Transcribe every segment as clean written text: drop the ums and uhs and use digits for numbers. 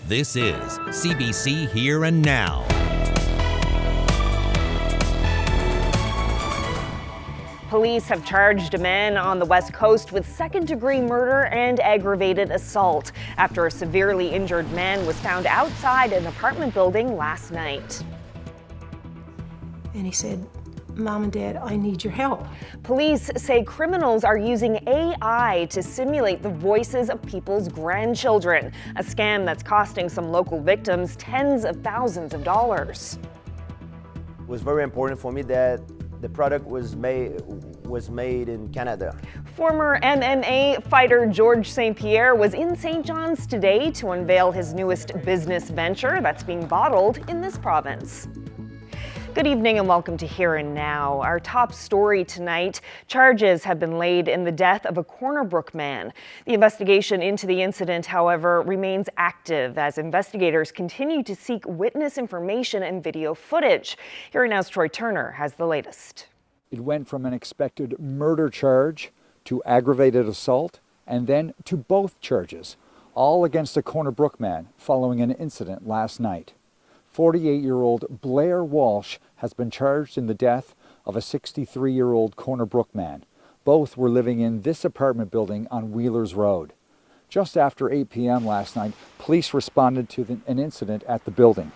This is CBC Here and Now. Police have charged a man on the West Coast with second-degree murder and aggravated assault after a severely injured man was found outside an apartment building last night. And he said, "Mom and Dad, I need your help." Police say criminals are using AI to simulate the voices of people's grandchildren, a scam that's costing some local victims tens of thousands of dollars. It was very important for me that the product was made in Canada. Former MMA fighter George St-Pierre was in St. John's today to unveil his newest business venture that's being bottled in this province. Good evening and welcome to Here and Now. Our top story tonight, charges have been laid in the death of a Brook man. The investigation into the incident, however, remains active as investigators continue to seek witness information and video footage. Here and Now's Troy Turner has the latest. It went from an expected murder charge to aggravated assault and then to both charges, all against a Brook man following an incident last night. 48-year-old Blair Walsh has been charged in the death of a 63-year-old Brook man. Both were living in this apartment building on Wheelers Road. Just after 8 p.m. last night, police responded to an incident at the building.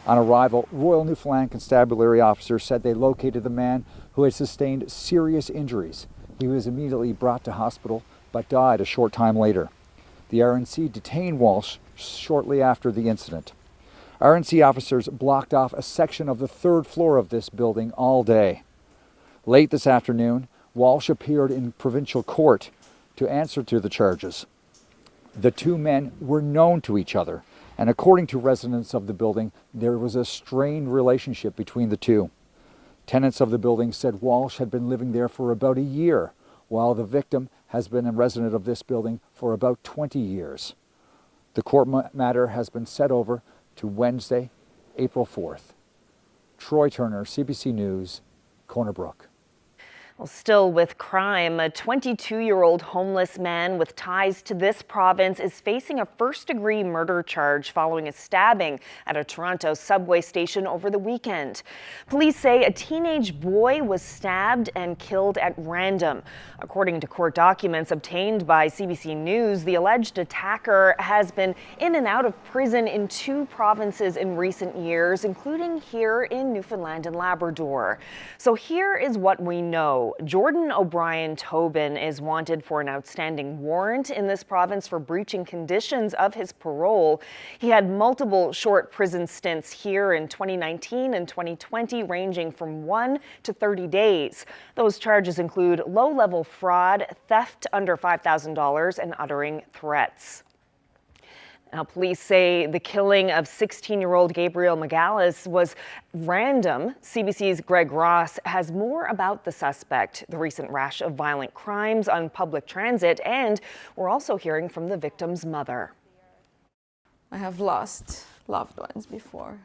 On arrival, Royal Newfoundland Constabulary officers said they located the man who had sustained serious injuries. He was immediately brought to hospital but died a short time later. The RNC detained Walsh shortly after the incident. RNC officers blocked off a section of the third floor of this building all day. Late this afternoon, Walsh appeared in provincial court to answer to the charges. The two men were known to each other, and according to residents of the building, there was a strained relationship between the two. Tenants of the building said Walsh had been living there for about a year, while the victim has been a resident of this building for about 20 years. The court matter has been set over to Wednesday, April 4th. Troy Turner, CBC News, Brook. Well, still with crime, a 22-year-old homeless man with ties to this province is facing a first-degree murder charge following a stabbing at a Toronto subway station over the weekend. Police say a teenage boy was stabbed and killed at random. According to court documents obtained by CBC News, the alleged attacker has been in and out of prison in 2 provinces in recent years, including here in Newfoundland and Labrador. So here is what we know. Jordan O'Brien Tobin is wanted for an outstanding warrant in this province for breaching conditions of his parole. He had multiple short prison stints here in 2019 and 2020, ranging from 1 to 30 days. Those charges include low-level fraud, theft under $5,000, and uttering threats. Now, police say the killing of 16-year-old Gabriel Magalhaes was random. CBC's Greg Ross has more about the suspect, the recent rash of violent crimes on public transit, and we're also hearing from the victim's mother. I have lost loved ones before,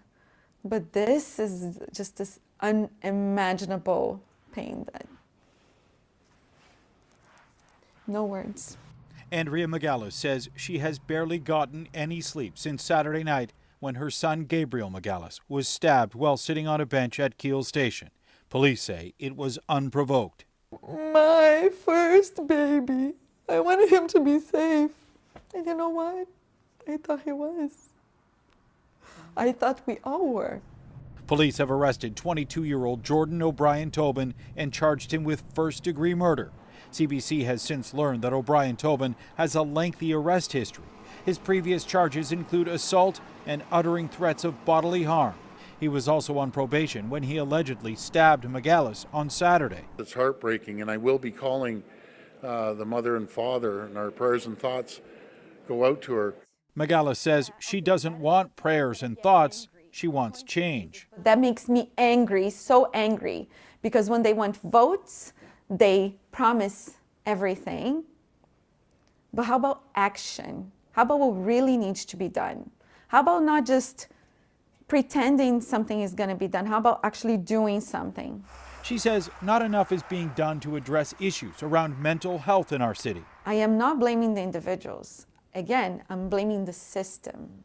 but this is just this unimaginable pain that no words. Andrea Magalhaes says she has barely gotten any sleep since Saturday night when her son Gabriel Magalhaes was stabbed while sitting on a bench at Keele Station. Police say it was unprovoked. My first baby. I wanted him to be safe. And you know what? I thought he was. I thought we all were. Police have arrested 22-year-old Jordan O'Brien Tobin and charged him with first-degree murder. CBC has since learned that O'Brien Tobin has a lengthy arrest history. His previous charges include assault and uttering threats of bodily harm. He was also on probation when he allegedly stabbed Magalhaes on Saturday. It's heartbreaking, and I will be calling the mother and father, and our prayers and thoughts go out to her. Magalhaes says she doesn't want prayers and thoughts, she wants change. That makes me angry, so angry, because when they want votes, they promise everything. But how about action? How about what really needs to be done? How about not just pretending something is going to be done? How about actually doing something? She says not enough is being done to address issues around mental health in our city. I am not blaming the individuals. Again, I'm blaming the system.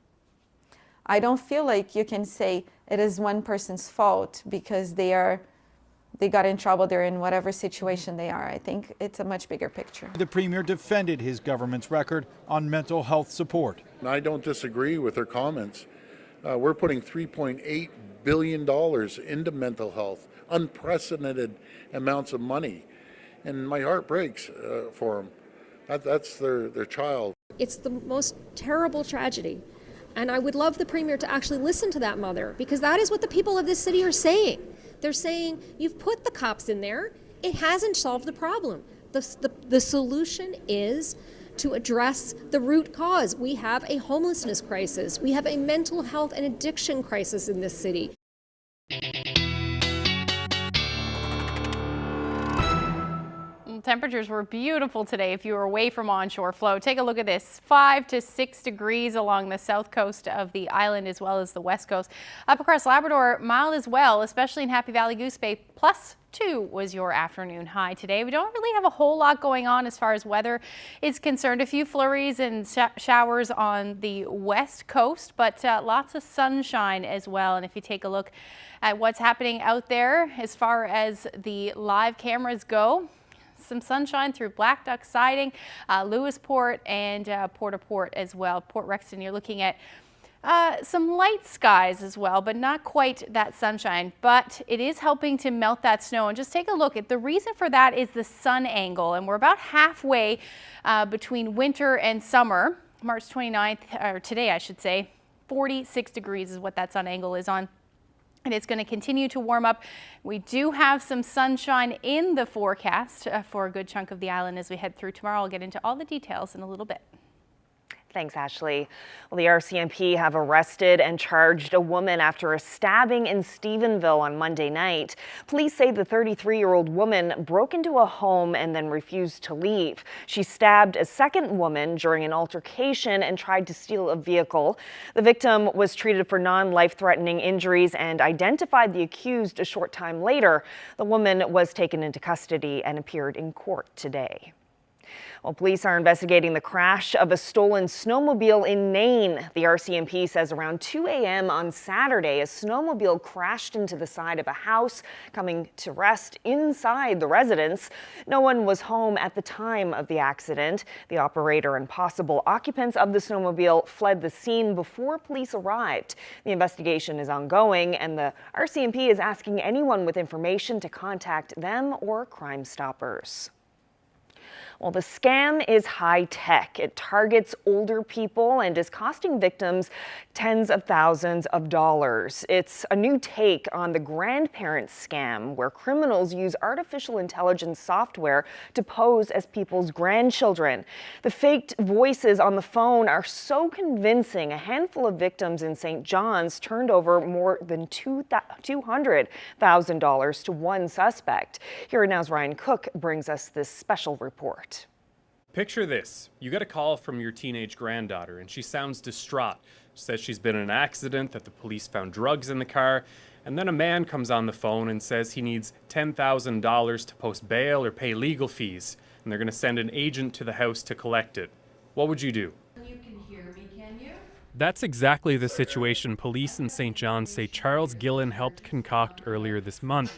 I don't feel like you can say it is one person's fault because they got in trouble, they're in whatever situation they are. I think it's a much bigger picture. The Premier defended his government's record on mental health support. And I don't disagree with her comments. We're putting $3.8 billion into mental health, unprecedented amounts of money. And my heart breaks for them. That's their child. It's the most terrible tragedy. And I would love the Premier to actually listen to that mother, because that is what the people of this city are saying. They're saying, you've put the cops in there, it hasn't solved the problem. The solution is to address the root cause. We have a homelessness crisis. We have a mental health and addiction crisis in this city. Temperatures were beautiful today if you were away from onshore flow. Take a look at this, 5 to 6 degrees along the south coast of the island as well as the west coast. Up across Labrador, mild as well, especially in Happy Valley Goose Bay. +2 was your afternoon high today. We don't really have a whole lot going on as far as weather is concerned. A few flurries and showers on the west coast, but lots of sunshine as well. And if you take a look at what's happening out there as far as the live cameras go, some sunshine through Black Duck Siding, Lewisport, and Port-au-Port as well. Port Rexton, you're looking at some light skies as well, but not quite that sunshine. But it is helping to melt that snow. And just take a look at the reason for that is the sun angle. And we're about halfway between winter and summer. March 29th, or today I should say, 46 degrees is what that sun angle is on. And it's going to continue to warm up. We do have some sunshine in the forecast for a good chunk of the island as we head through tomorrow. I'll get into all the details in a little bit. Thanks, Ashley. Well, the RCMP have arrested and charged a woman after a stabbing in Stephenville on Monday night. Police say the 33-year-old woman broke into a home and then refused to leave. She stabbed a second woman during an altercation and tried to steal a vehicle. The victim was treated for non-life-threatening injuries and identified the accused a short time later. The woman was taken into custody and appeared in court today. Well, police are investigating the crash of a stolen snowmobile in Nain. The RCMP says around 2 a.m. on Saturday, a snowmobile crashed into the side of a house, coming to rest inside the residence. No one was home at the time of the accident. The operator and possible occupants of the snowmobile fled the scene before police arrived. The investigation is ongoing, and the RCMP is asking anyone with information to contact them or Crime Stoppers. Well, the scam is high-tech. It targets older people and is costing victims tens of thousands of dollars. It's a new take on the grandparents scam, where criminals use artificial intelligence software to pose as people's grandchildren. The faked voices on the phone are so convincing, a handful of victims in St. John's turned over more than $200,000 to one suspect. Here Now's Ryan Cook brings us this special report. Picture this. You get a call from your teenage granddaughter and she sounds distraught. She says she's been in an accident, that the police found drugs in the car, and then a man comes on the phone and says he needs $10,000 to post bail or pay legal fees, and they're going to send an agent to the house to collect it. What would you do? You can hear me, can you? That's exactly the situation police in St. John's say Charles Gillen helped concoct earlier this month.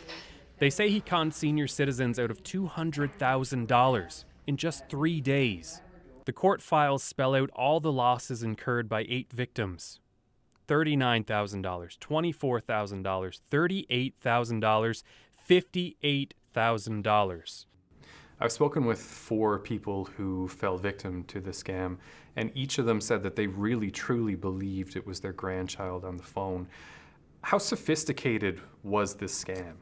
They say he conned senior citizens out of $200,000. in just 3 days. The court files spell out all the losses incurred by 8 victims. $39,000, $24,000, $38,000, $58,000. I've spoken with 4 people who fell victim to the scam, and each of them said that they really truly believed it was their grandchild on the phone. How sophisticated was this scam?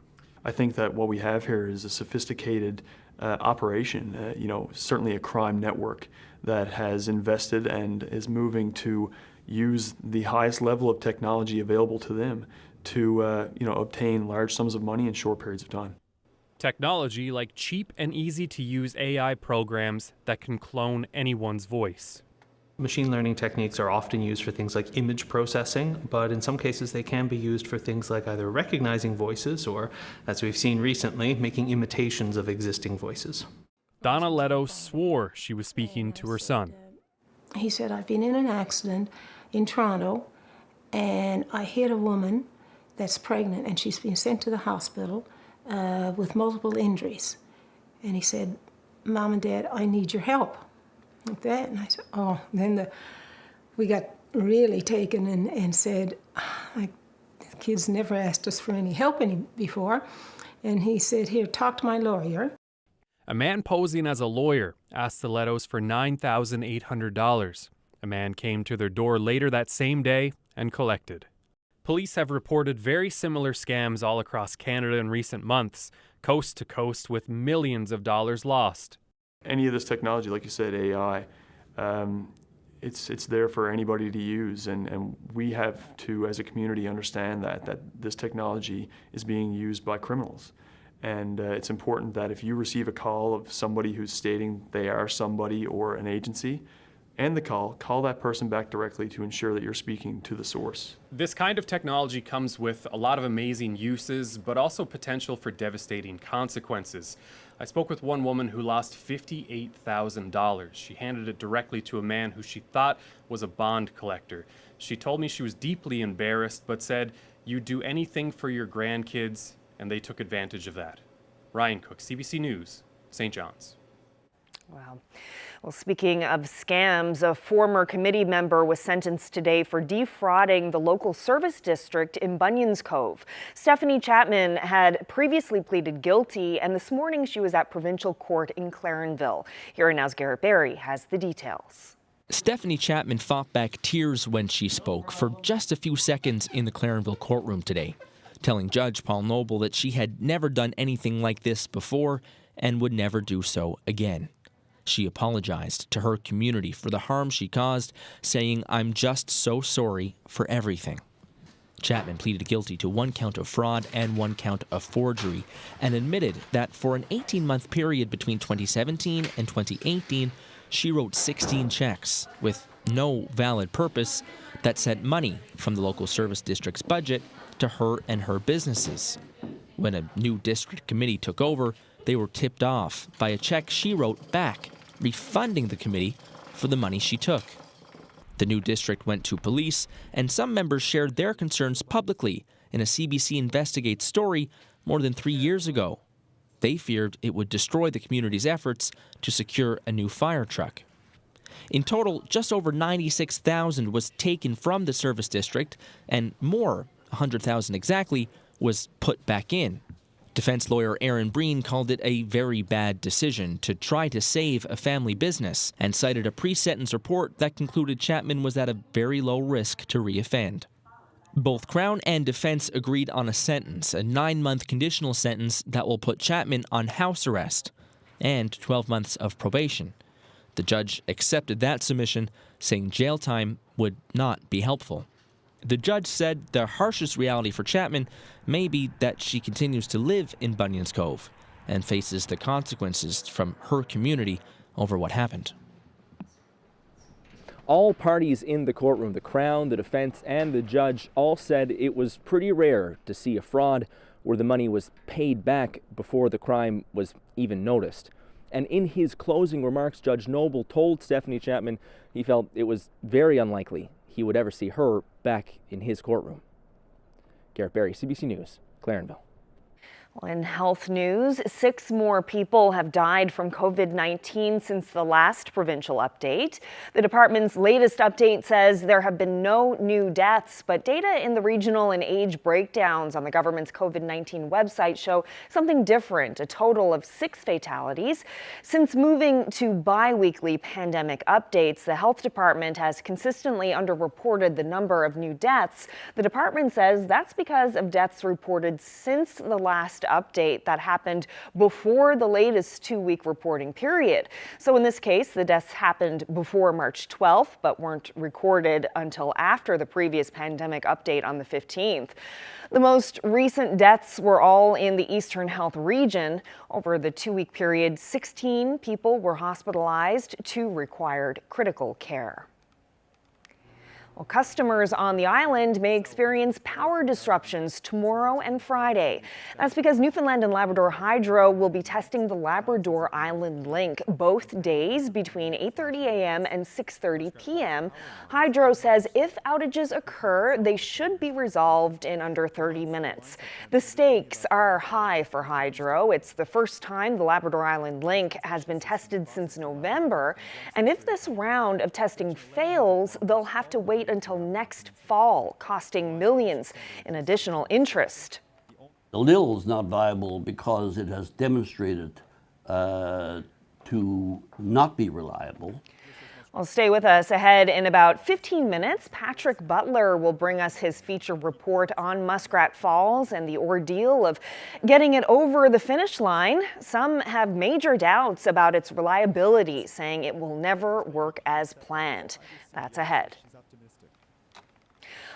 I think that what we have here is a sophisticated operation, certainly a crime network that has invested and is moving to use the highest level of technology available to them to obtain large sums of money in short periods of time. Technology like cheap and easy to use AI programs that can clone anyone's voice. Machine learning techniques are often used for things like image processing, but in some cases they can be used for things like either recognizing voices or, as we've seen recently, making imitations of existing voices. Donna Leto swore she was speaking to her son. He said, I've been in an accident in Toronto, and I hit a woman that's pregnant, and she's been sent to the hospital with multiple injuries. And he said, Mom and Dad, I need your help. Like that. And I said, oh. Then we got really taken and said, like, the kids never asked us for any help before. And he said, here, talk to my lawyer. A man posing as a lawyer asked the Letos for $9,800. A man came to their door later that same day and collected. Police have reported very similar scams all across Canada in recent months, coast to coast, with millions of dollars lost. Any of this technology, like you said, AI, it's there for anybody to use, and we have to, as a community, understand that this technology is being used by criminals. And it's important that if you receive a call of somebody who's stating they are somebody or an agency, end the call that person back directly to ensure that you're speaking to the source. This kind of technology comes with a lot of amazing uses, but also potential for devastating consequences. I spoke with one woman who lost $58,000. She handed it directly to a man who she thought was a bond collector. She told me she was deeply embarrassed, but said, "You'd do anything for your grandkids," and they took advantage of that. Ryan Cook, CBC News, St. John's. Wow. Well, speaking of scams, a former committee member was sentenced today for defrauding the local service district in Bunyan's Cove. Stephanie Chapman had previously pleaded guilty, and this morning she was at provincial court in Clarenville. Here Now's Garrett Berry has the details. Stephanie Chapman fought back tears when she spoke for just a few seconds in the Clarenville courtroom today, telling Judge Paul Noble that she had never done anything like this before and would never do so again. She apologized to her community for the harm she caused, saying, "I'm just so sorry for everything." Chapman pleaded guilty to 1 count of fraud and 1 count of forgery, and admitted that for an 18-month period between 2017 and 2018, she wrote 16 checks with no valid purpose that sent money from the local service district's budget to her and her businesses. When a new district committee took over, they were tipped off by a check she wrote back, refunding the committee for the money she took. The new district went to police, and some members shared their concerns publicly in a CBC Investigates story more than 3 years ago. They feared it would destroy the community's efforts to secure a new fire truck. In total, just over $96,000 was taken from the service district, and more, $100,000 exactly, was put back in. Defense lawyer Aaron Breen called it a very bad decision to try to save a family business, and cited a pre-sentence report that concluded Chapman was at a very low risk to reoffend. Both Crown and defense agreed on a sentence, a 9-month conditional sentence that will put Chapman on house arrest, and 12 months of probation. The judge accepted that submission, saying jail time would not be helpful. The judge said the harshest reality for Chapman may be that she continues to live in Bunyan's Cove and faces the consequences from her community over what happened. All parties in the courtroom, the Crown, the defense, and the judge, all said it was pretty rare to see a fraud where the money was paid back before the crime was even noticed. And in his closing remarks, Judge Noble told Stephanie Chapman he felt it was very unlikely he would ever see her back in his courtroom. Garrett Berry, CBC News, Clarenville. Well, in health news, 6 more people have died from COVID-19 since the last provincial update. The department's latest update says there have been no new deaths, but data in the regional and age breakdowns on the government's COVID-19 website show something different, a total of 6 fatalities. Since moving to bi-weekly pandemic updates, the health department has consistently underreported the number of new deaths. The department says that's because of deaths reported since the last update that happened before the latest 2-week reporting period. So in this case, the deaths happened before March 12th, but weren't recorded until after the previous pandemic update on the 15th. The most recent deaths were all in the Eastern Health region. Over the 2-week period, 16 people were hospitalized, 2 required critical care. Well, customers on the island may experience power disruptions tomorrow and Friday. That's because Newfoundland and Labrador Hydro will be testing the Labrador Island Link both days between 8:30 a.m. and 6:30 p.m. Hydro says if outages occur, they should be resolved in under 30 minutes. The stakes are high for Hydro. It's the first time the Labrador Island Link has been tested since November. And if this round of testing fails, they'll have to wait until next fall, costing millions in additional interest. The LIL is not viable because it has demonstrated to not be reliable. Well, stay with us. Ahead in about 15 minutes, Patrick Butler will bring us his feature report on Muskrat Falls and the ordeal of getting it over the finish line. Some have major doubts about its reliability, saying it will never work as planned. That's ahead.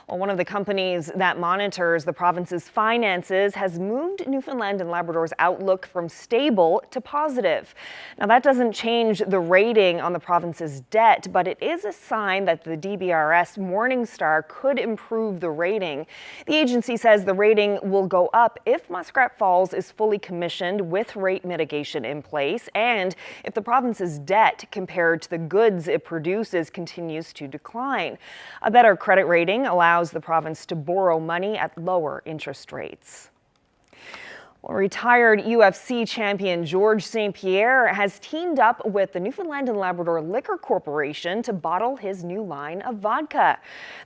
Well, one of the companies that monitors the province's finances has moved Newfoundland and Labrador's outlook from stable to positive. Now, that doesn't change the rating on the province's debt, but it is a sign that the DBRS Morningstar could improve the rating. The agency says the rating will go up if Muskrat Falls is fully commissioned with rate mitigation in place and if the province's debt compared to the goods it produces continues to decline. A better credit rating allows the province to borrow money at lower interest rates. Well, retired UFC champion George St-Pierre has teamed up with the Newfoundland and Labrador Liquor Corporation to bottle his new line of vodka.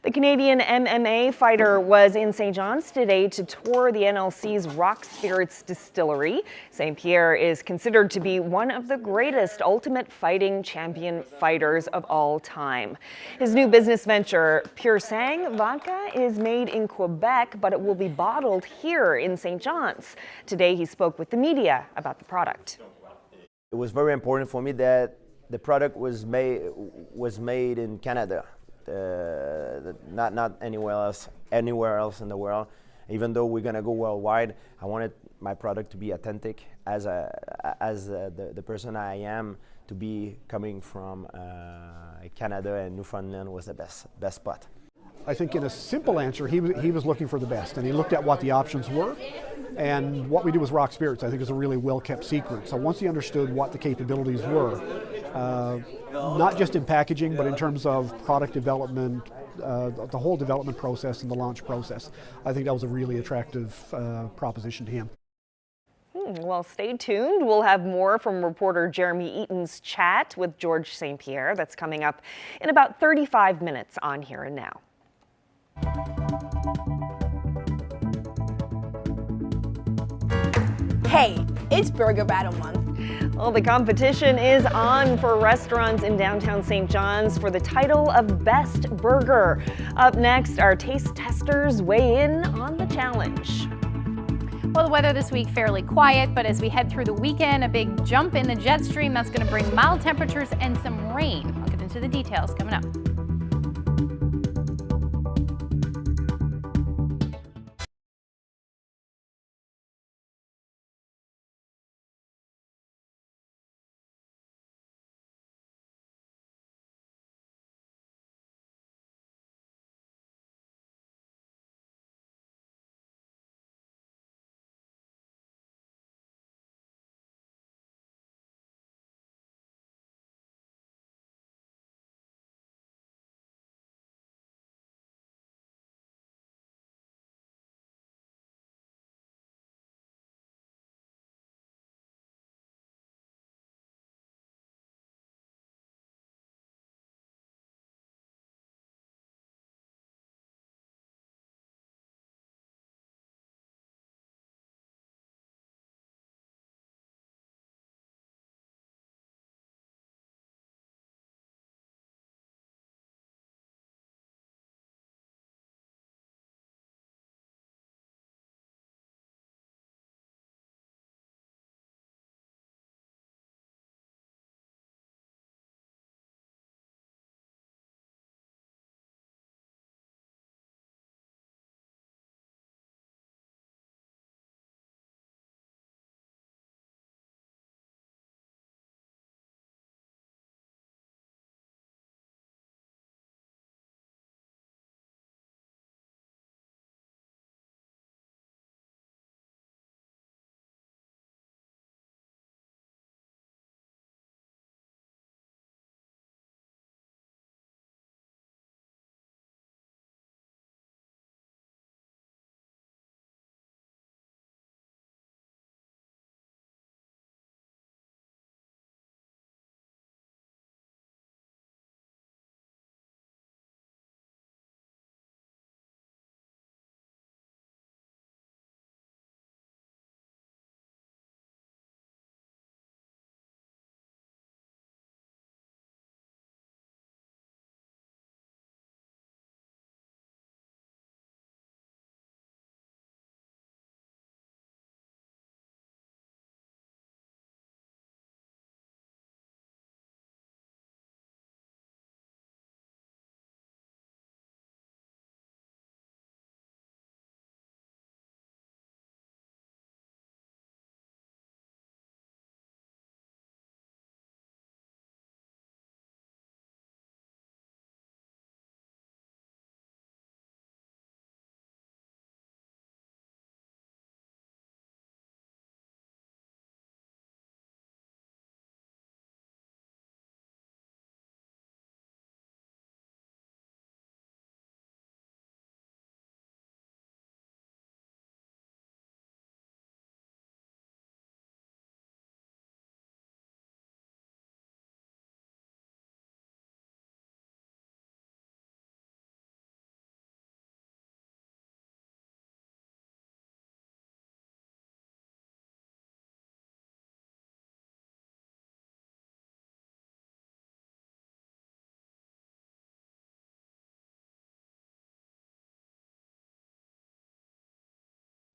The Canadian MMA fighter was in St. John's today to tour the NLC's Rock Spirits distillery. St-Pierre is considered to be one of the greatest ultimate fighting champion fighters of all time. His new business venture, Pure Sang Vodka, is made in Quebec, but it will be bottled here in St. John's. Today, he spoke with the media about the product. It was very important for me that the product was made in Canada, not anywhere else in the world. Even though we're gonna go worldwide, I wanted my product to be authentic as the person I am, to be coming from Canada, and Newfoundland was the best spot. I think in a simple answer, he was looking for the best, and he looked at what the options were. And what we do with Rock Spirits, I think, is a really well-kept secret. So once he understood what the capabilities were, not just in packaging, but in terms of product development, the whole development process and the launch process, I think that was a really attractive proposition to him. Well, stay tuned. We'll have more from reporter Jeremy Eaton's chat with George St-Pierre. That's coming up in about 35 minutes on Here and Now. Hey, it's Burger Battle Month. Well, the competition is on for restaurants in downtown St. John's for the title of Best Burger. Up next, our taste testers weigh in on the challenge. Well, the weather this week fairly quiet, but as we head through the weekend, a big jump in the jet stream that's going to bring mild temperatures and some rain. I'll get into the details coming up.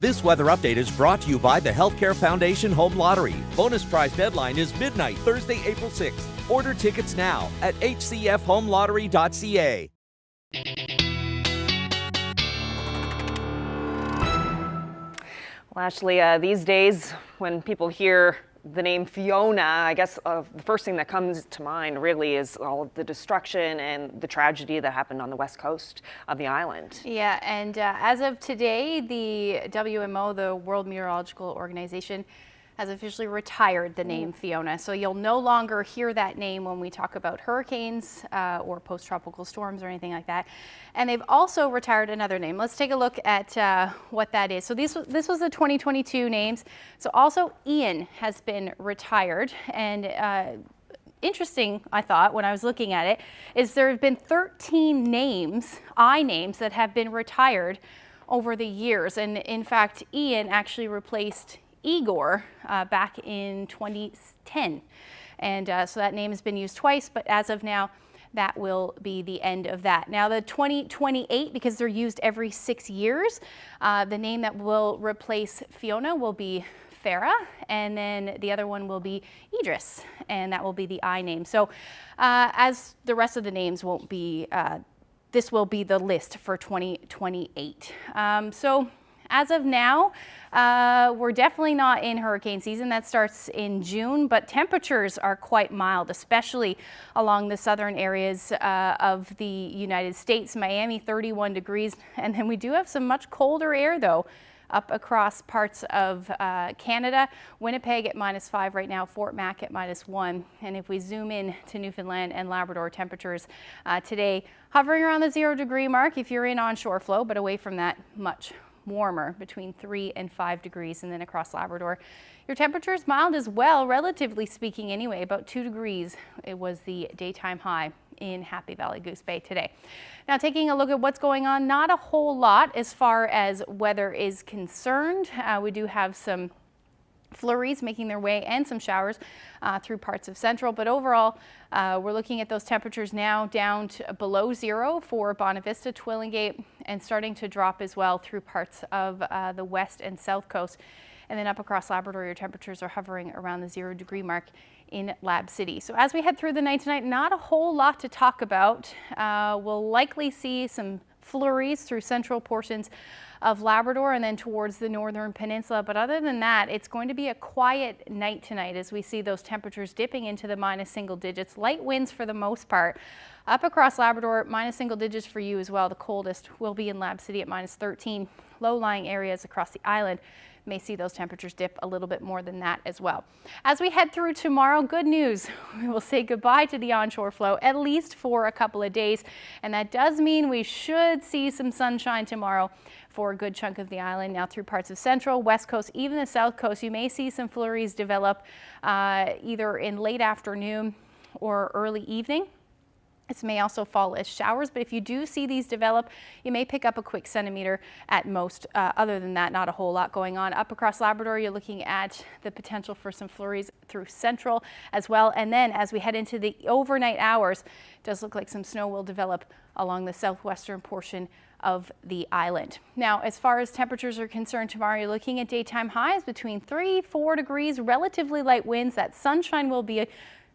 This weather update is brought to you by the Healthcare Foundation Home Lottery. Bonus prize deadline is midnight, Thursday, April 6th. Order tickets now at hcfhomelottery.ca. Well, Ashley, these days when people hear the name Fiona, I guess the first thing that comes to mind really is all of the destruction and the tragedy that happened on the west coast of the island. Yeah, and as of today, the WMO, the World Meteorological Organization, has officially retired the name Fiona. So you'll no longer hear that name when we talk about hurricanes or post-tropical storms or anything like that. And they've also retired another name. Let's take a look at what that is. So this was the 2022 names. So also Ian has been retired. And interesting, I thought, when I was looking at it, is there have been 13 names, I-names, that have been retired over the years. And in fact, Ian actually replaced Igor back in 2010. And so that name has been used twice, but as of now, that will be the end of that. Now the 2028, because they're used every 6 years, the name that will replace Fiona will be Farah, and then the other one will be Idris, and that will be the I name. So as the rest of the names won't be, this will be the list for 2028. So as of now, we're definitely not in hurricane season. That starts in June, but temperatures are quite mild, especially along the southern areas of the United States. Miami, 31 degrees. And then we do have some much colder air, though, up across parts of Canada. Winnipeg at -5 right now, Fort Mac at -1. And if we zoom in to Newfoundland and Labrador, temperatures today hovering around the 0-degree mark if you're in onshore flow, but away from that, much warmer, between 3 and 5 degrees. And then across Labrador, your temperature is mild as well, relatively speaking anyway, about 2 degrees. It was the daytime high in Happy Valley Goose Bay today. Now taking a look at what's going on, not a whole lot as far as weather is concerned. We do have some flurries making their way and some showers through parts of central, but overall we're looking at those temperatures now down to below 0 for Bonavista, Twillingate, and starting to drop as well through parts of the west and south coast. And then up across Labrador, your temperatures are hovering around the 0-degree mark in Lab City. So as we head through the night tonight, not a whole lot to talk about. We'll likely see some flurries through central portions of Labrador and then towards the northern peninsula. But other than that, it's going to be a quiet night tonight as we see those temperatures dipping into the -single digits. Light winds for the most part. Up across Labrador, -single digits for you as well. The coldest will be in Lab City at -13. Low-lying areas across the island may see those temperatures dip a little bit more than that as well. As we head through tomorrow, good news. We will say goodbye to the onshore flow, at least for a couple of days. And that does mean we should see some sunshine tomorrow for a good chunk of the island. Now through parts of central, west coast, even the south coast, you may see some flurries develop either in late afternoon or early evening. This may also fall as showers, but if you do see these develop, you may pick up a quick centimeter at most. Other than that, not a whole lot going on. Up across Labrador, you're looking at the potential for some flurries through central as well. And then as we head into the overnight hours, it does look like some snow will develop along the southwestern portion of the island. Now, as far as temperatures are concerned tomorrow, you're looking at daytime highs between 3-4 degrees, relatively light winds. That sunshine will be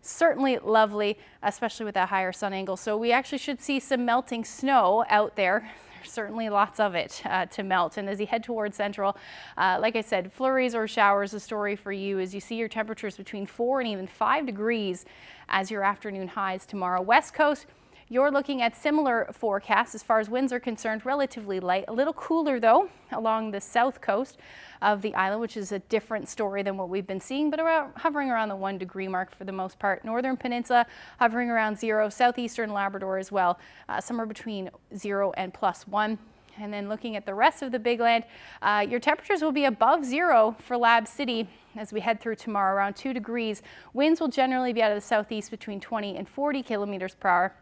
certainly lovely, especially with that higher sun angle. So we actually should see some melting snow out there. There's certainly lots of it to melt. And as you head towards central, like I said, flurries or showers, the story for you is you see your temperatures between 4 and even 5 degrees as your afternoon highs tomorrow. West coast, you're looking at similar forecasts as far as winds are concerned, relatively light. A little cooler though along the south coast of the island, which is a different story than what we've been seeing, but hovering around the 1-degree mark for the most part. Northern peninsula hovering around 0, southeastern Labrador as well, somewhere between 0 and +1. And then looking at the rest of the big land, your temperatures will be above 0 for Lab City as we head through tomorrow, around 2 degrees. Winds will generally be out of the southeast between 20 and 40 kilometers per hour.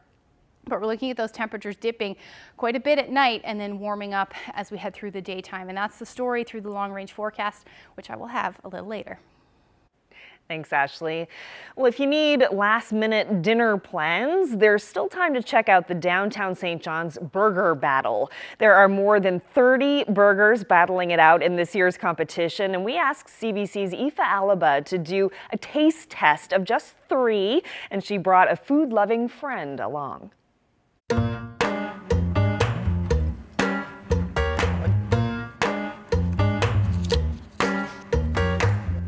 But we're looking at those temperatures dipping quite a bit at night and then warming up as we head through the daytime. And that's the story through the long-range forecast, which I will have a little later. Thanks, Ashley. Well, if you need last-minute dinner plans, there's still time to check out the downtown St. John's Burger Battle. There are more than 30 burgers battling it out in this year's competition, and we asked CBC's Aoife Alaba to do a taste test of just 3, and she brought a food-loving friend along.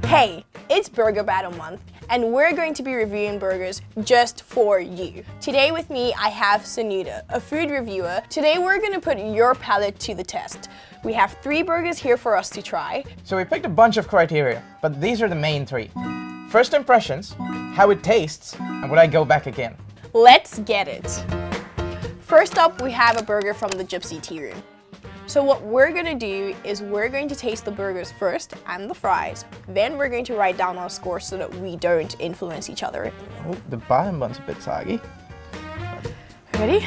Hey, it's Burger Battle Month, and we're going to be reviewing burgers just for you. Today with me, I have Sunita, a food reviewer. Today we're going to put your palate to the test. We have 3 burgers here for us to try. So we picked a bunch of criteria, but these are the main 3. First impressions, how it tastes, and would I go back again? Let's get it. First up, we have a burger from the Gypsy Tea Room. So what we're gonna do is we're going to taste the burgers first and the fries. Then we're going to write down our scores so that we don't influence each other. Oh, the bottom one's a bit soggy. Ready?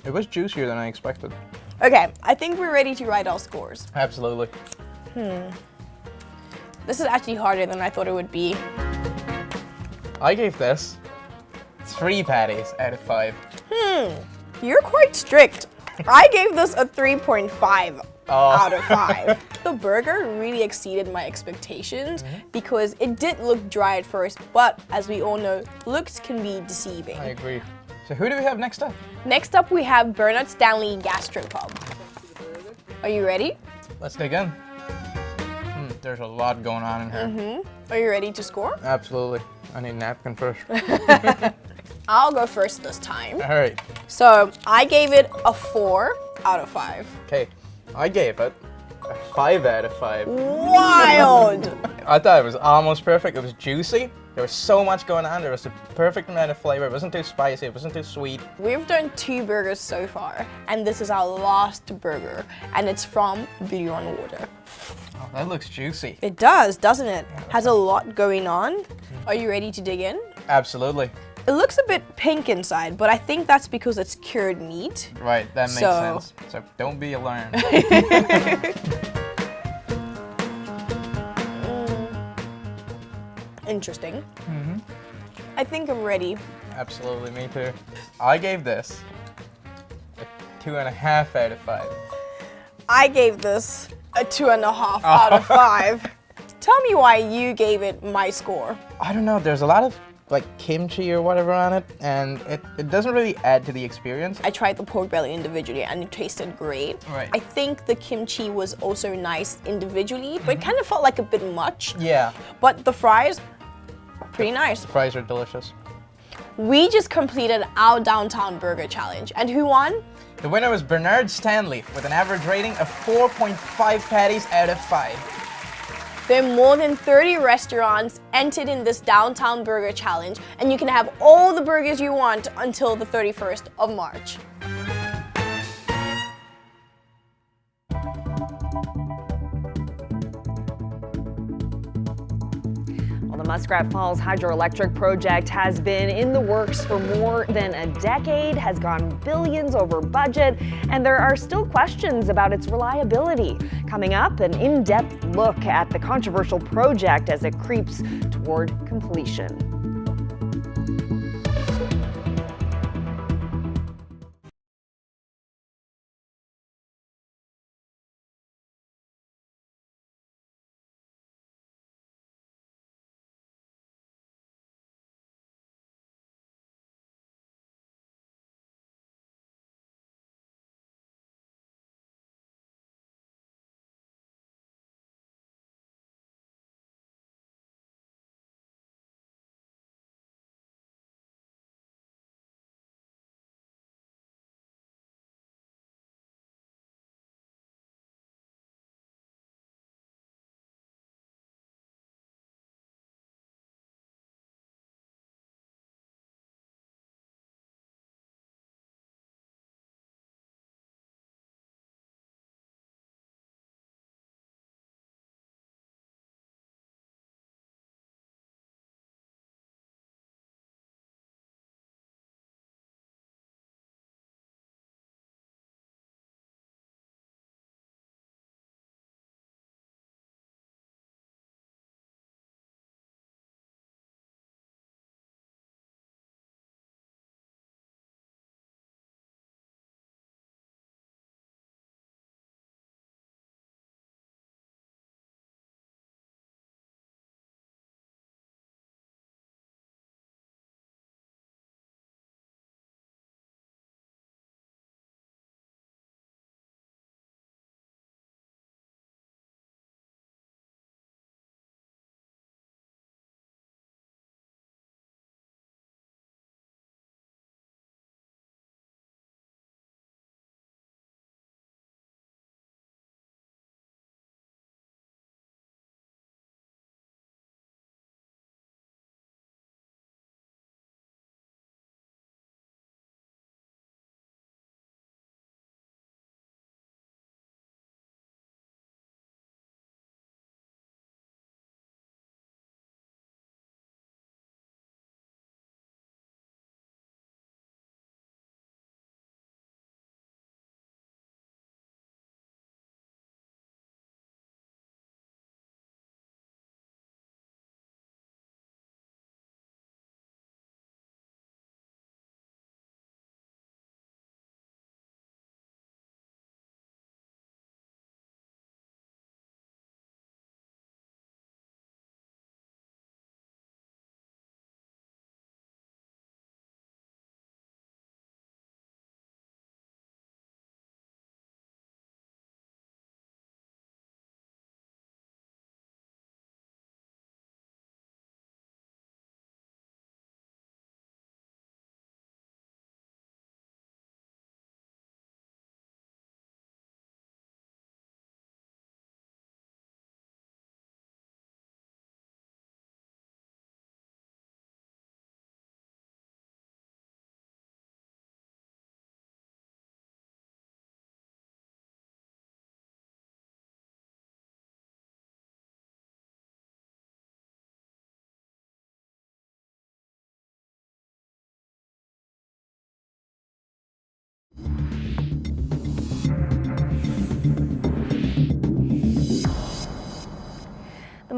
It was juicier than I expected. Okay, I think we're ready to write our scores. Absolutely. This is actually harder than I thought it would be. I gave this 3 patties out of 5. You're quite strict. I gave this a 3.5 out of 5. The burger really exceeded my expectations because it did look dry at first, but as we all know, looks can be deceiving. I agree. So who do we have next up? Next up, we have Bernard Stanley Gastropub. Are you ready? Let's dig in. There's a lot going on in here. Are you ready to score? Absolutely. I need a napkin first. I'll go first this time. All right. So I gave it a 4 out of 5. Okay, I gave it a 5 out of 5. Wild! I thought it was almost perfect. It was juicy. There was so much going on. There was the perfect amount of flavor. It wasn't too spicy. It wasn't too sweet. We've done 2 burgers so far, and this is our last burger, and it's from Blue on Water. Oh, that looks juicy. It does, doesn't it? Has a lot going on. Are you ready to dig in? Absolutely. It looks a bit pink inside, but I think that's because it's cured meat. Right, that makes sense. So don't be alarmed. Interesting. I think I'm ready. Absolutely, me too. I gave this a 2.5 out of 5. I gave this a 2.5 out of 5. Tell me why you gave it my score. I don't know, there's a lot of like kimchi or whatever on it, and it doesn't really add to the experience. I tried the pork belly individually and it tasted great. Right. I think the kimchi was also nice individually, but it kind of felt like a bit much. Yeah. But the fries, pretty nice. The fries are delicious. We just completed our Downtown Burger Challenge, and who won? The winner was Bernard Stanley with an average rating of 4.5 patties out of 5. There are more than 30 restaurants entered in this Downtown Burger Challenge, and you can have all the burgers you want until the 31st of March. The Muskrat Falls hydroelectric project has been in the works for more than a decade, has gone billions over budget, and there are still questions about its reliability. Coming up, an in-depth look at the controversial project as it creeps toward completion.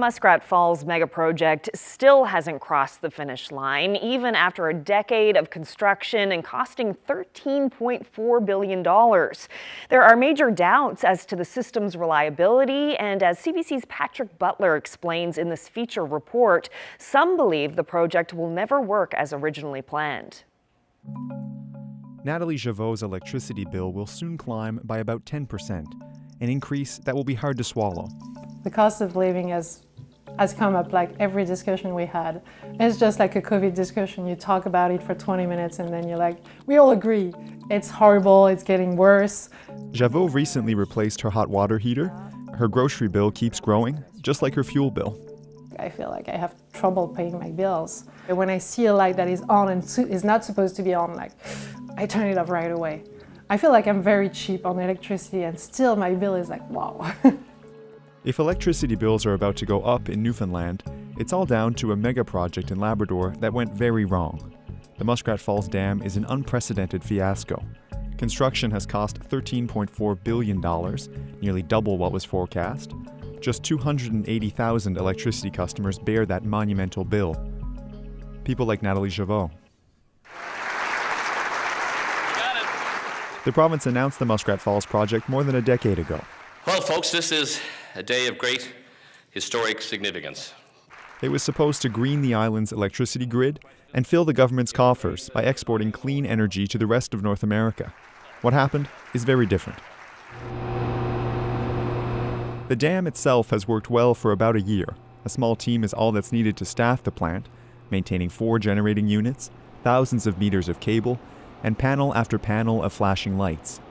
Muskrat Falls mega project still hasn't crossed the finish line, even after a decade of construction and costing $13.4 billion. There are major doubts as to the system's reliability, and as CBC's Patrick Butler explains in this feature report, some believe the project will never work as originally planned. Natalie Javot's electricity bill will soon climb by about 10%, an increase that will be hard to swallow. The cost of living has come up like every discussion we had. It's just like a COVID discussion. You talk about it for 20 minutes and then you're like, we all agree. It's horrible, it's getting worse. Javot recently replaced her hot water heater. Her grocery bill keeps growing, just like her fuel bill. I feel like I have trouble paying my bills. When I see a light that is on and is not supposed to be on, like, I turn it off right away. I feel like I'm very cheap on electricity and still my bill is like, wow. If electricity bills are about to go up in Newfoundland, it's all down to a mega project in Labrador that went very wrong. The Muskrat Falls Dam is an unprecedented fiasco. Construction has cost $13.4 billion, nearly double what was forecast. Just 280,000 electricity customers bear that monumental bill. People like Natalie Javot. The province announced the Muskrat Falls project more than a decade ago. Well, folks, this is a day of great historic significance. It was supposed to green the island's electricity grid and fill the government's coffers by exporting clean energy to the rest of North America. What happened is very different. The dam itself has worked well for about a year. A small team is all that's needed to staff the plant, maintaining 4 generating units, thousands of meters of cable, and panel after panel of flashing lights.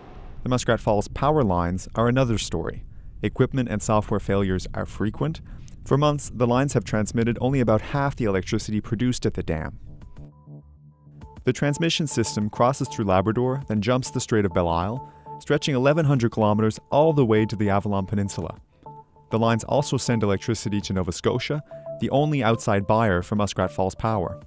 The Muskrat Falls power lines are another story. Equipment and software failures are frequent. For months, the lines have transmitted only about half the electricity produced at the dam. The transmission system crosses through Labrador, then jumps the Strait of Belle Isle, stretching 1,100 kilometers all the way to the Avalon Peninsula. The lines also send electricity to Nova Scotia, the only outside buyer for Muskrat Falls power.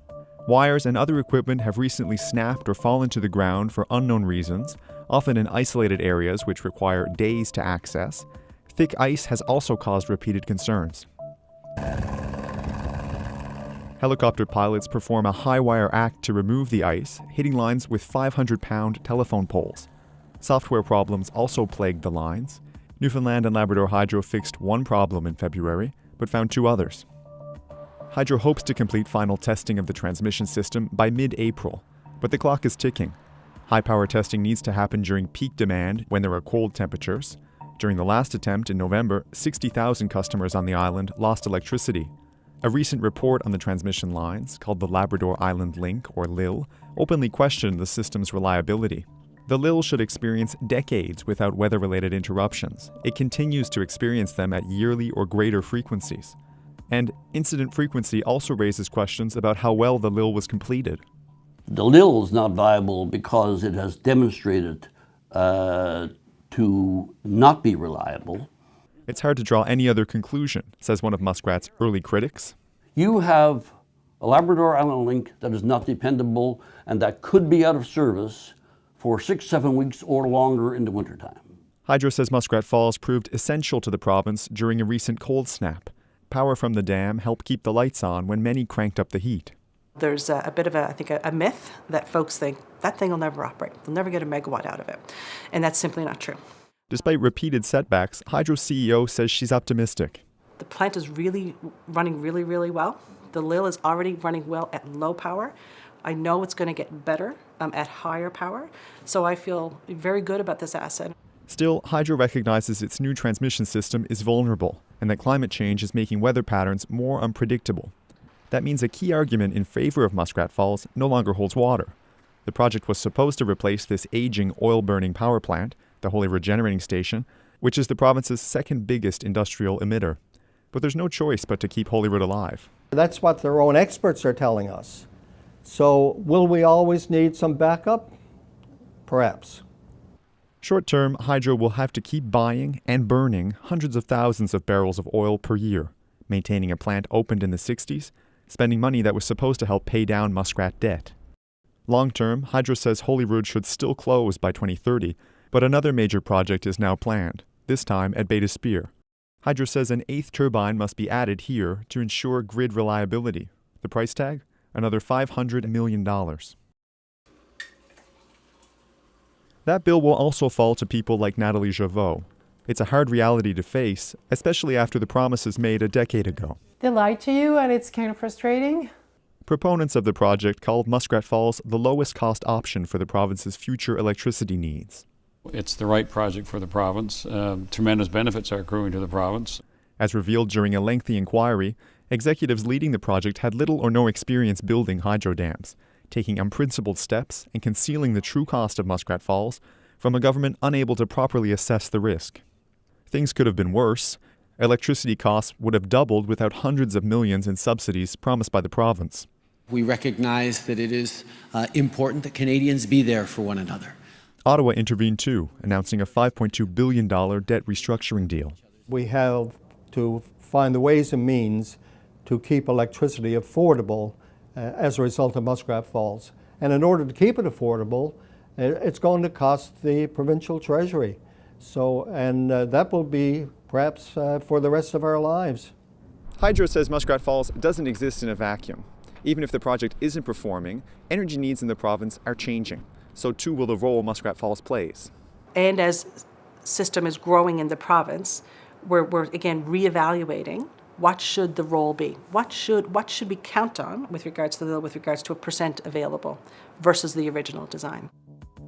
Wires and other equipment have recently snapped or fallen to the ground for unknown reasons, often in isolated areas which require days to access. Thick ice has also caused repeated concerns. Helicopter pilots perform a high-wire act to remove the ice, hitting lines with 500-pound telephone poles. Software problems also plagued the lines. Newfoundland and Labrador Hydro fixed one problem in February, but found 2 others. Hydro hopes to complete final testing of the transmission system by mid-April, but the clock is ticking. High-power testing needs to happen during peak demand when there are cold temperatures. During the last attempt in November, 60,000 customers on the island lost electricity. A recent report on the transmission lines, called the Labrador Island Link, or LIL, openly questioned the system's reliability. The LIL should experience decades without weather-related interruptions. It continues to experience them at yearly or greater frequencies. And incident frequency also raises questions about how well the LIL was completed. The LIL is not viable because it has demonstrated to not be reliable. It's hard to draw any other conclusion, says one of Muskrat's early critics. You have a Labrador Island Link that is not dependable and that could be out of service for 6-7 weeks or longer in the wintertime. Hydro says Muskrat Falls proved essential to the province during a recent cold snap. Power from the dam helped keep the lights on when many cranked up the heat. There's a bit of a myth that folks think that thing will never operate. They'll never get a megawatt out of it. And that's simply not true. Despite repeated setbacks, Hydro's CEO says she's optimistic. The plant is really running really well. The LIL is already running well at low power. I know it's going to get better at higher power. So I feel very good about this asset. Still, Hydro recognizes its new transmission system is vulnerable and that climate change is making weather patterns more unpredictable. That means a key argument in favor of Muskrat Falls no longer holds water. The project was supposed to replace this aging oil-burning power plant, the Holyrood Generating Station, which is the province's second biggest industrial emitter. But there's no choice but to keep Holyrood alive. That's what their own experts are telling us. So will we always need some backup? Perhaps. Short term, Hydro will have to keep buying and burning hundreds of thousands of barrels of oil per year, maintaining a plant opened in the 60s, spending money that was supposed to help pay down Muskrat debt. Long term, Hydro says Holyrood should still close by 2030, but another major project is now planned, this time at St-Pierre. Hydro says an 8th turbine must be added here to ensure grid reliability. The price tag? Another $500 million. That bill will also fall to people like Natalie Javot. It's a hard reality to face, especially after the promises made a decade ago. They lie to you and it's kind of frustrating. Proponents of the project called Muskrat Falls the lowest cost option for the province's future electricity needs. It's the right project for the province. Tremendous benefits are accruing to the province. As revealed during a lengthy inquiry, executives leading the project had little or no experience building hydro dams, taking unprincipled steps and concealing the true cost of Muskrat Falls from a government unable to properly assess the risk. Things could have been worse. Electricity costs would have doubled without hundreds of millions in subsidies promised by the province. We recognize that it is important that Canadians be there for one another. Ottawa intervened too, announcing a $5.2 billion debt restructuring deal. We have to find the ways and means to keep electricity affordable as a result of Muskrat Falls. And in order to keep it affordable, it's going to cost the provincial treasury. And that will be perhaps for the rest of our lives. Hydro says Muskrat Falls doesn't exist in a vacuum. Even if the project isn't performing, energy needs in the province are changing. So too will the role Muskrat Falls plays. And as system is growing in the province, we're again reevaluating what should the role be? What should we count on with regards to a percent available versus the original design?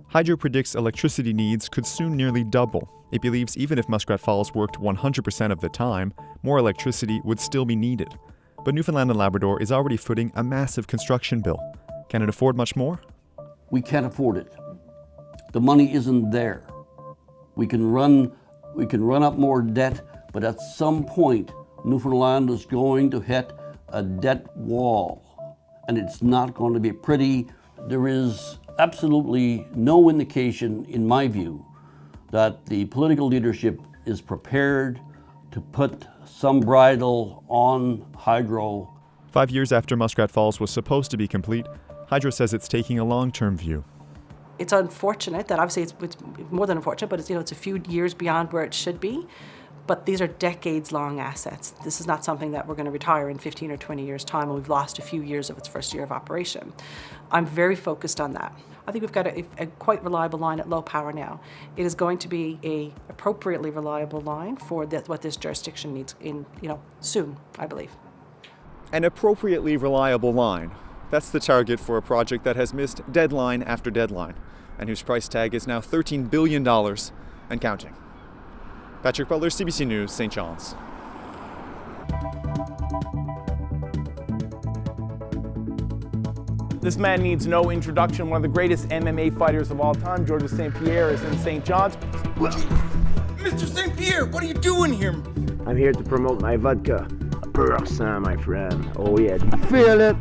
Hydro predicts electricity needs could soon nearly double. It believes even if Muskrat Falls worked 100% of the time, more electricity would still be needed. But Newfoundland and Labrador is already footing a massive construction bill. Can it afford much more? We can't afford it. The money isn't there. We can run up more debt, but at some point, Newfoundland is going to hit a debt wall, and it's not going to be pretty. There is absolutely no indication, in my view, that the political leadership is prepared to put some bridle on hydro. 5 years after Muskrat Falls was supposed to be complete, Hydro says it's taking a long-term view. It's unfortunate that obviously it's more than unfortunate, but it's a few years beyond where it should be. But these are decades-long assets. This is not something that we're going to retire in 15 or 20 years' time, and we've lost a few years of its first year of operation. I'm very focused on that. I think we've got a quite reliable line at low power now. It is going to be a appropriately reliable line for what this jurisdiction needs soon, I believe. An appropriately reliable line. That's the target for a project that has missed deadline after deadline, and whose price tag is now $13 billion and counting. Patrick Butler, CBC News, St. John's. This man needs no introduction. One of the greatest MMA fighters of all time, Georges St-Pierre, is in St. John's. Mr. St-Pierre, what are you doing here? I'm here to promote my vodka. Brook, my friend. Oh yeah, do you feel it?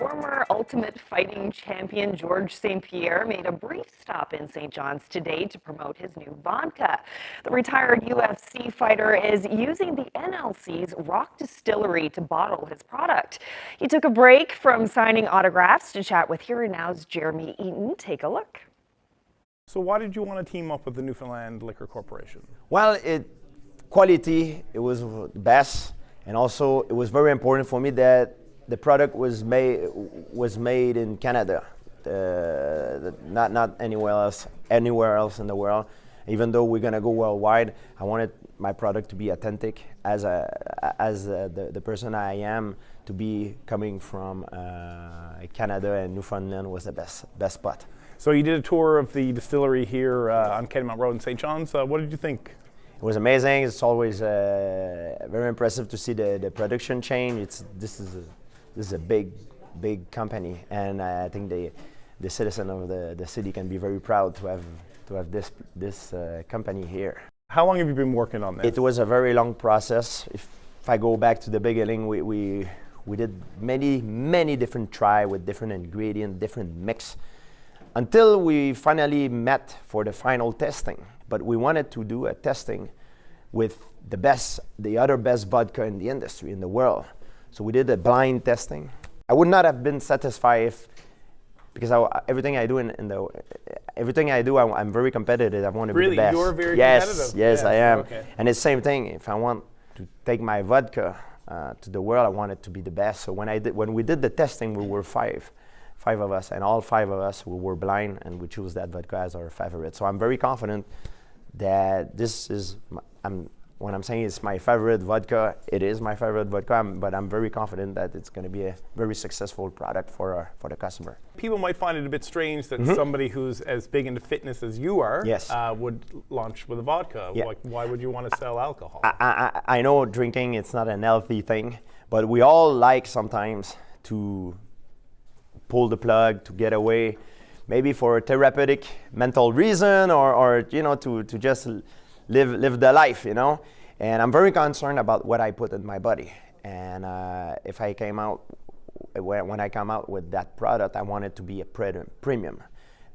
Former Ultimate Fighting champion George St-Pierre made a brief stop in St. John's today to promote his new vodka. The retired UFC fighter is using the NLC's Rock Distillery to bottle his product. He took a break from signing autographs to chat with Here and Now's Jeremy Eaton. Take a look. So why did you want to team up with the Newfoundland Liquor Corporation? Well, quality, it was the best, and also it was very important for me that the product was made in Canada, not anywhere else in the world. Even though we're gonna go worldwide, I wanted my product to be authentic as the person I am, to be coming from Canada, and Newfoundland was the best spot. So you did a tour of the distillery here on Kenmount Road in St. John's. What did you think? It was amazing. It's always very impressive to see the production chain. This is a big company, and I think the citizen of the city can be very proud to have this company here. How long have you been working on this? It was a very long process. If I go back to the beginning, we did many different try with different ingredients, different mix, until we finally met for the final testing. But we wanted to do a testing with the other best vodka in the industry, in the world. So we did a blind testing. I would not have been satisfied because everything I do I'm very competitive. I want to be the best. Really, you're very competitive. Yes, I am. Okay. And it's the same thing. If I want to take my vodka to the world, I want it to be the best. So when we did the testing, we were five of us, and all 5 of us we were blind, and we chose that vodka as our favorite. So I'm very confident that this is. When I'm saying it's my favorite vodka, it is my favorite vodka, but I'm very confident that it's going to be a very successful product for the customer. People might find it a bit strange that somebody who's as big into fitness as you are would launch with a vodka. Yeah. Like, why would you want to sell alcohol? I know drinking, it's not an healthy thing, but we all like sometimes to pull the plug, to get away, maybe for a therapeutic mental reason, or to just live the life, and I'm very concerned about what I put in my body. And when I come out with that product, I want it to be a premium,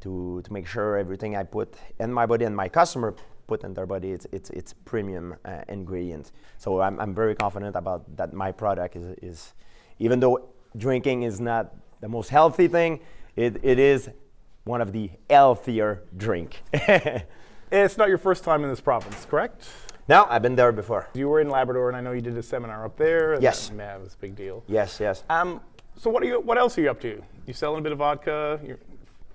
to make sure everything I put in my body and my customer put in their body, it's premium ingredients. So I'm very confident about that. My product is even though drinking is not the most healthy thing, it is one of the healthier drink. It's not your first time in this province, correct? No, I've been there before. You were in Labrador, and I know you did a seminar up there. Yes. That was a big deal. Yes. So what else are you up to? You selling a bit of vodka? You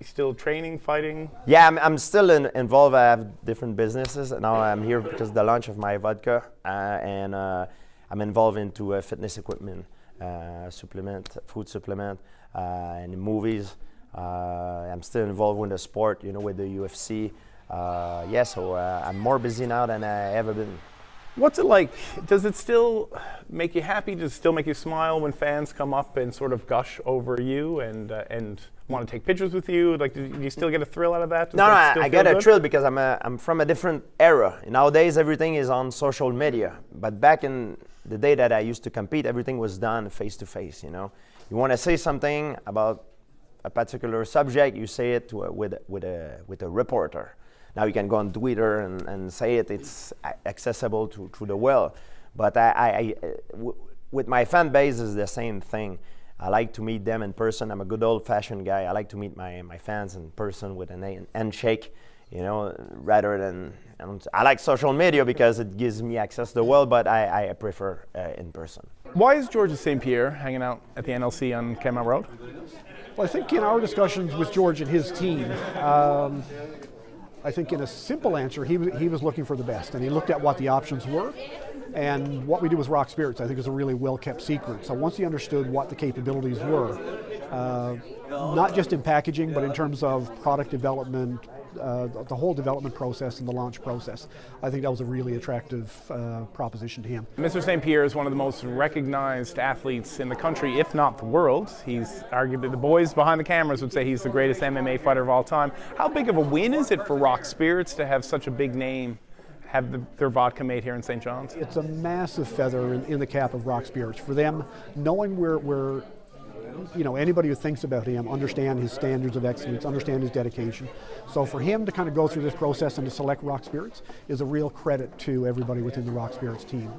still training, fighting? Yeah, I'm still involved. I have different businesses. Now I'm here because of the launch of my vodka, and I'm involved into fitness equipment, food supplement, and movies. I'm still involved with the sport, with the UFC. So I'm more busy now than I ever been. What's it like? Does it still make you happy? Does it still make you smile when fans come up and sort of gush over you and want to take pictures with you? Like, do you still get a thrill out of that? No, I get a thrill because I'm from a different era. Nowadays, everything is on social media. But back in the day that I used to compete, everything was done face to face. You want to say something about a particular subject, you say it with a reporter. Now you can go on Twitter and say it. It's accessible to the world. But with my fan base, is the same thing. I like to meet them in person. I'm a good old-fashioned guy. I like to meet my fans in person with an handshake, rather than. I like social media because it gives me access to the world, but I prefer in person. Why is George of St-Pierre hanging out at the NLC on Kenmount Road? Well, I think in our discussions with George and his team, I think in a simple answer, he was looking for the best, and he looked at what the options were. And what we do with Rock Spirits, I think, is a really well-kept secret. So once he understood what the capabilities were, not just in packaging, but in terms of product development, the whole development process and the launch process, I think that was a really attractive proposition to him. Mr. St-Pierre is one of the most recognized athletes in the country, if not the world. He's arguably, the boys behind the cameras would say he's the greatest MMA fighter of all time. How big of a win is it for Rock Spirits to have such a big name, have their vodka made here in St. John's? It's a massive feather in the cap of Rock Spirits. For them, knowing we're you know, anybody who thinks about him understand his standards of excellence, understand his dedication. So for him to kind of go through this process and to select Rock Spirits is a real credit to everybody within the Rock Spirits team.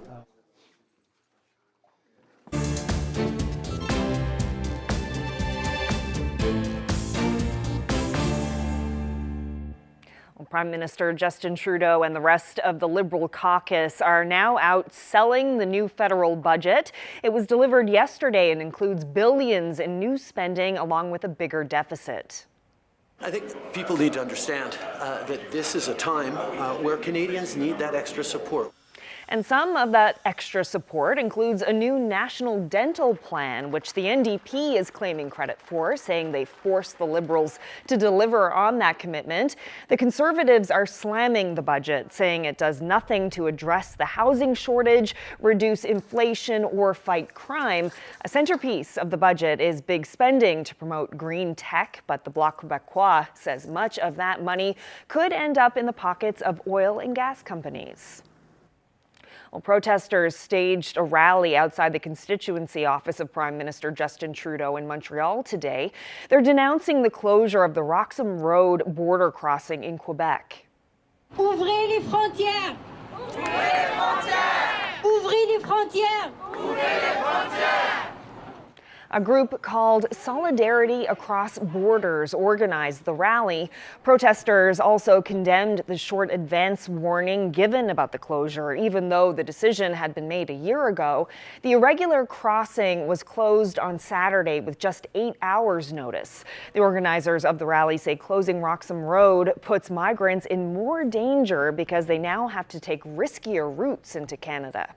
Prime Minister Justin Trudeau and the rest of the Liberal caucus are now out selling the new federal budget. It was delivered yesterday and includes billions in new spending along with a bigger deficit. I think people need to understand that this is a time where Canadians need that extra support. And some of that extra support includes a new national dental plan, which the NDP is claiming credit for, saying they forced the Liberals to deliver on that commitment. The Conservatives are slamming the budget, saying it does nothing to address the housing shortage, reduce inflation, or fight crime. A centerpiece of the budget is big spending to promote green tech, but the Bloc Québécois says much of that money could end up in the pockets of oil and gas companies. Well, protesters staged a rally outside the constituency office of Prime Minister Justin Trudeau in Montreal today. They're denouncing the closure of the Roxham Road border crossing in Quebec. Ouvrez les frontières! Ouvrez les frontières! Ouvrez les frontières! Ouvrez les frontières! A group called Solidarity Across Borders organized the rally. Protesters also condemned the short advance warning given about the closure, even though the decision had been made a year ago. The irregular crossing was closed on Saturday with just 8 hours' notice. The organizers of the rally say closing Roxham Road puts migrants in more danger because they now have to take riskier routes into Canada.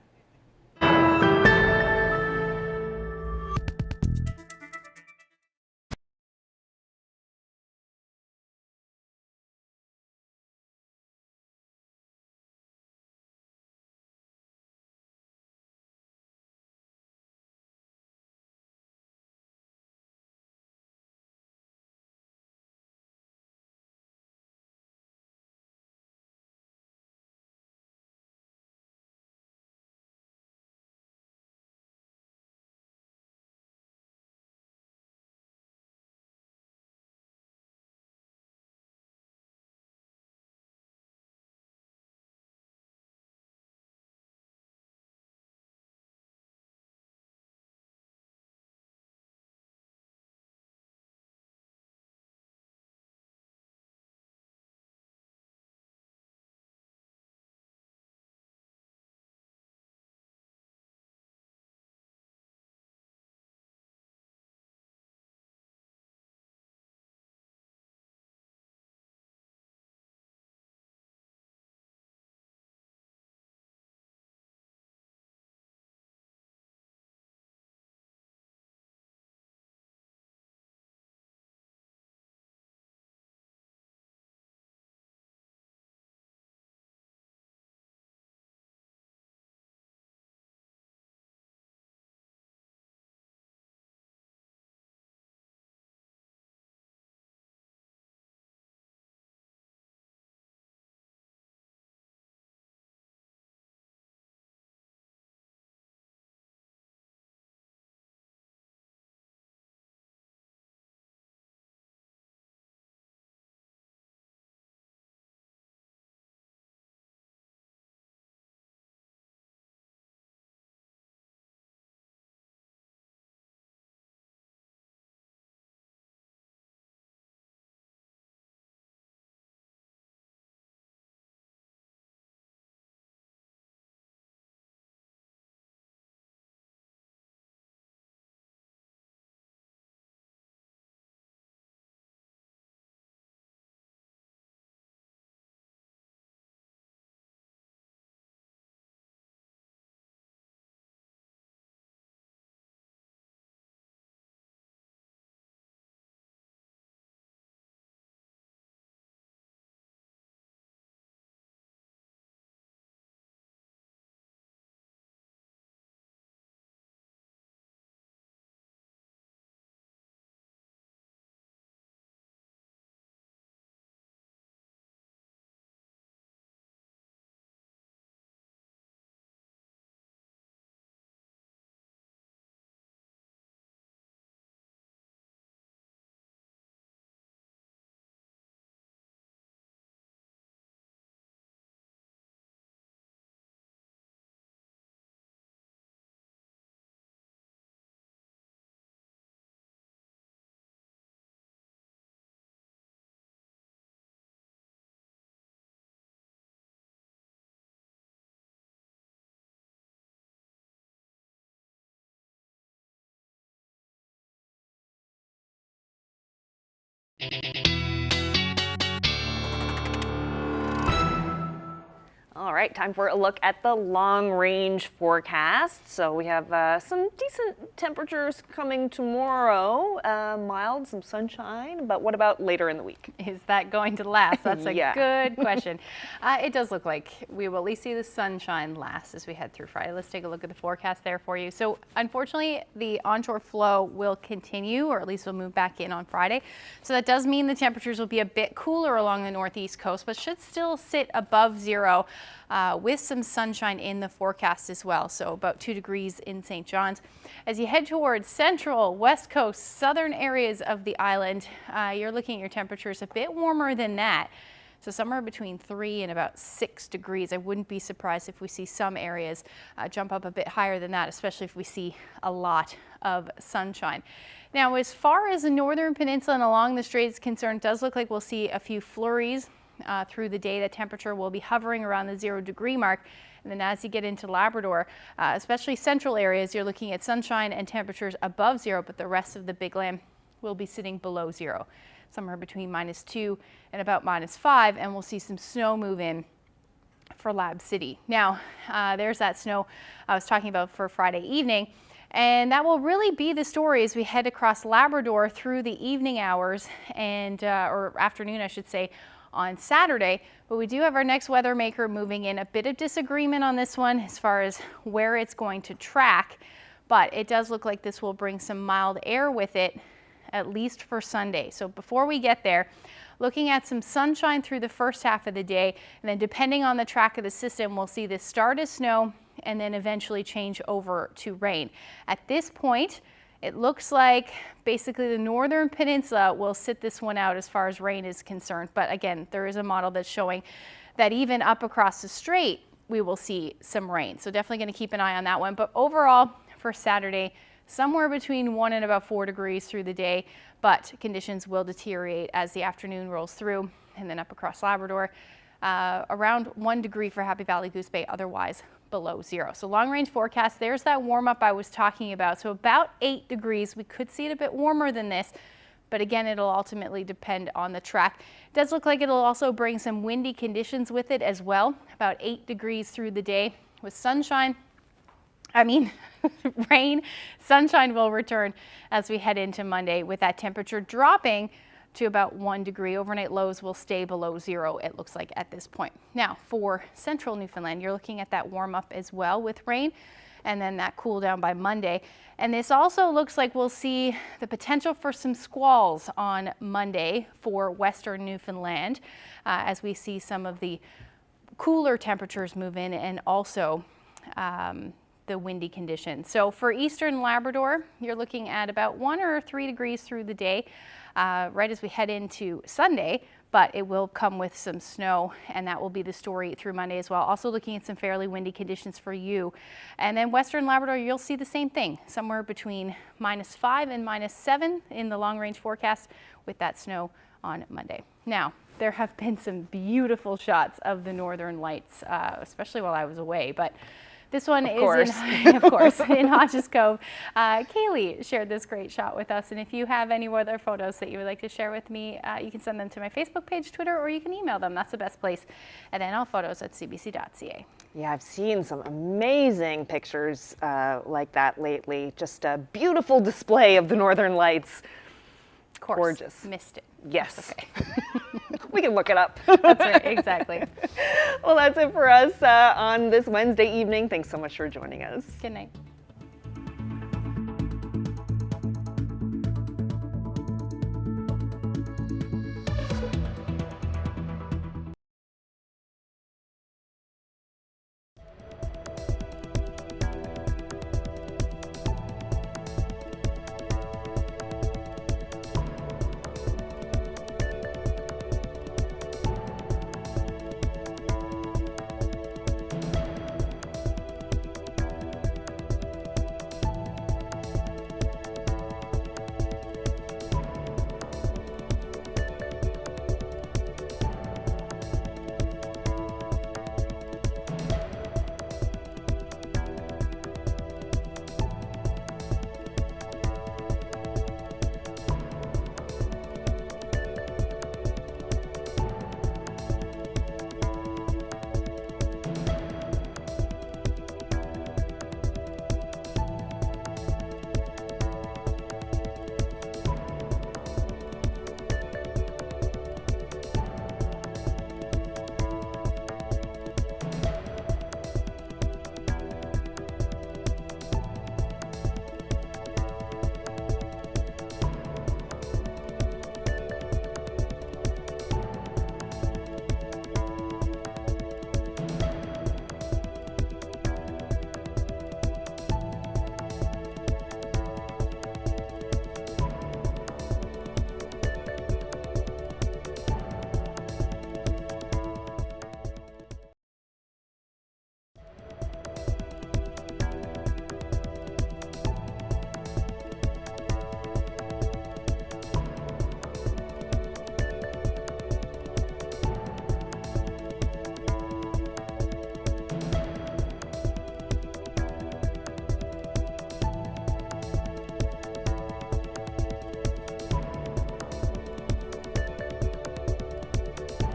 All right, time for a look at the long-range forecast. So we have some decent temperatures coming tomorrow, mild, some sunshine, but what about later in the week? Is that going to last? That's a Yeah. good question. It does look like we will at least see the sunshine last as we head through Friday. Let's take a look at the forecast there for you. So unfortunately, the onshore flow will continue, or at least will move back in on Friday. So that does mean the temperatures will be a bit cooler along the northeast coast, but should still sit above zero. With some sunshine in the forecast as well, so about 2 degrees in St. John's. As you head towards central, west coast, southern areas of the island, you're looking at your temperatures a bit warmer than that. So somewhere between 3 and about 6 degrees. I wouldn't be surprised if we see some areas jump up a bit higher than that, especially if we see a lot of sunshine. Now, as far as the northern peninsula and along the strait is concerned, it does look like we'll see a few flurries through the day. The temperature will be hovering around the 0 degree mark. And then as you get into Labrador, especially central areas, you're looking at sunshine and temperatures above zero, but the rest of the Big Land will be sitting below zero, somewhere between -2 and about -5, and we'll see some snow move in for Lab City. Now, there's that snow I was talking about for Friday evening. And that will really be the story as we head across Labrador through the evening hours and, or afternoon, I should say, on Saturday. But we do have our next weather maker moving in. A bit of disagreement on this one as far as where it's going to track, but it does look like this will bring some mild air with it, at least for Sunday. So before we get there, looking at some sunshine through the first half of the day, and then depending on the track of the system, we'll see this start as snow and then eventually change over to rain. At this point, it looks like basically the northern peninsula will sit this one out as far as rain is concerned. But again, there is a model that's showing that even up across the strait, we will see some rain. So definitely going to keep an eye on that one. But overall, for Saturday, somewhere between 1 and about 4 degrees through the day, but conditions will deteriorate as the afternoon rolls through. And then up across Labrador, around 1 degree for Happy Valley, Goose Bay, otherwise below zero. So long range forecast, there's that warm up I was talking about. So about 8 degrees. We could see it a bit warmer than this, but again, it'll ultimately depend on the track. It does look like it'll also bring some windy conditions with it as well. About 8 degrees through the day with sunshine. Rain. Sunshine will return as we head into Monday, with that temperature dropping to about 1 degree. Overnight lows will stay below zero, it looks like at this point. Now, for central Newfoundland, you're looking at that warm up as well with rain, and then that cool down by Monday. And this also looks like we'll see the potential for some squalls on Monday for western Newfoundland, as we see some of the cooler temperatures move in, and also the windy conditions. So for eastern Labrador, you're looking at about 1 or 3 degrees through the day, right as we head into Sunday, but it will come with some snow, and that will be the story through Monday as well. Also looking at some fairly windy conditions for you. And then western Labrador, you'll see the same thing, somewhere between -5 and -7 in the long range forecast, with that snow on Monday. Now, there have been some beautiful shots of the northern lights, especially while I was away, but this one is of course, in Hodges Cove. Kaylee shared this great shot with us, and if you have any other photos that you would like to share with me, you can send them to my Facebook page, Twitter, or you can email them. That's the best place at nlphotos@cbc.ca. Yeah, I've seen some amazing pictures like that lately. Just a beautiful display of the northern lights. Of course, gorgeous. Missed it. Yes. Okay. We can look it up. That's right, exactly. Well, that's it for us on this Wednesday evening. Thanks so much for joining us. Good night.